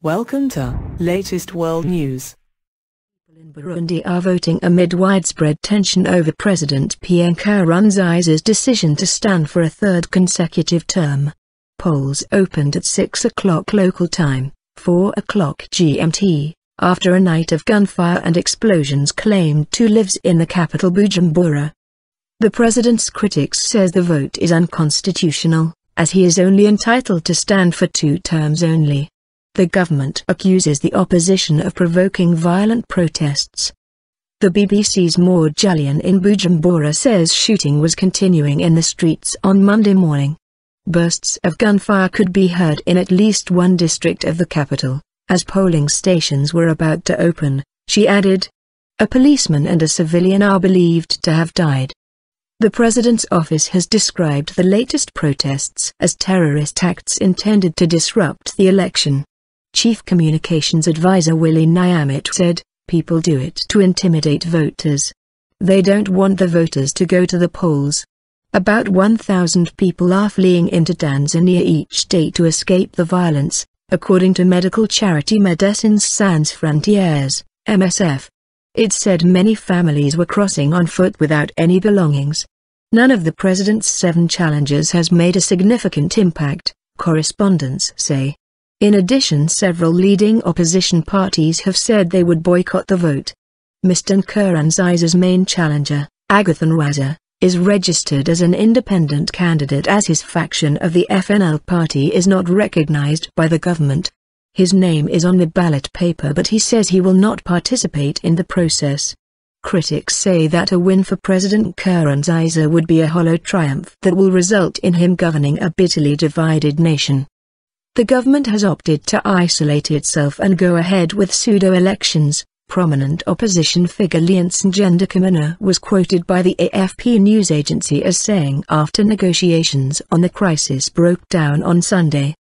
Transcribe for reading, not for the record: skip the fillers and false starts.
Welcome to latest world news. People in Burundi are voting amid widespread tension over President Pierre Nkurunziza's decision to stand for a third consecutive term. Polls opened at 6 o'clock local time, 4 o'clock GMT, after a night of gunfire and explosions claimed 2 lives in the capital Bujumbura. The president's critics says the vote is unconstitutional, as he is only entitled to stand for 2 terms only. The government accuses the opposition of provoking violent protests. The BBC's Maud Julian in Bujumbura says shooting was continuing in the streets on Monday morning. Bursts of gunfire could be heard in at least one district of the capital, as polling stations were about to open, she added. A policeman and a civilian are believed to have died. The president's office has described the latest protests as terrorist acts intended to disrupt the election. Chief Communications Advisor Willie Nyamit said, "People do it to intimidate voters. They don't want the voters to go to the polls." About 1,000 people are fleeing into Tanzania each day to escape the violence, according to medical charity Médecins Sans Frontières, MSF. It said many families were crossing on foot without any belongings. None of the president's 7 challenges has made a significant impact, correspondents say. In addition, several leading opposition parties have said they would boycott the vote. Mr. Nkurunziza's main challenger, Agathon Rwasa, is registered as an independent candidate as his faction of the FNL party is not recognized by the government. His name is on the ballot paper, but he says he will not participate in the process. Critics say that a win for President Nkurunziza would be a hollow triumph that will result in him governing a bitterly divided nation. The government has opted to isolate itself and go ahead with pseudo-elections. Prominent opposition figure Leonce Ngendakumana was quoted by the AFP news agency as saying after negotiations on the crisis broke down on Sunday,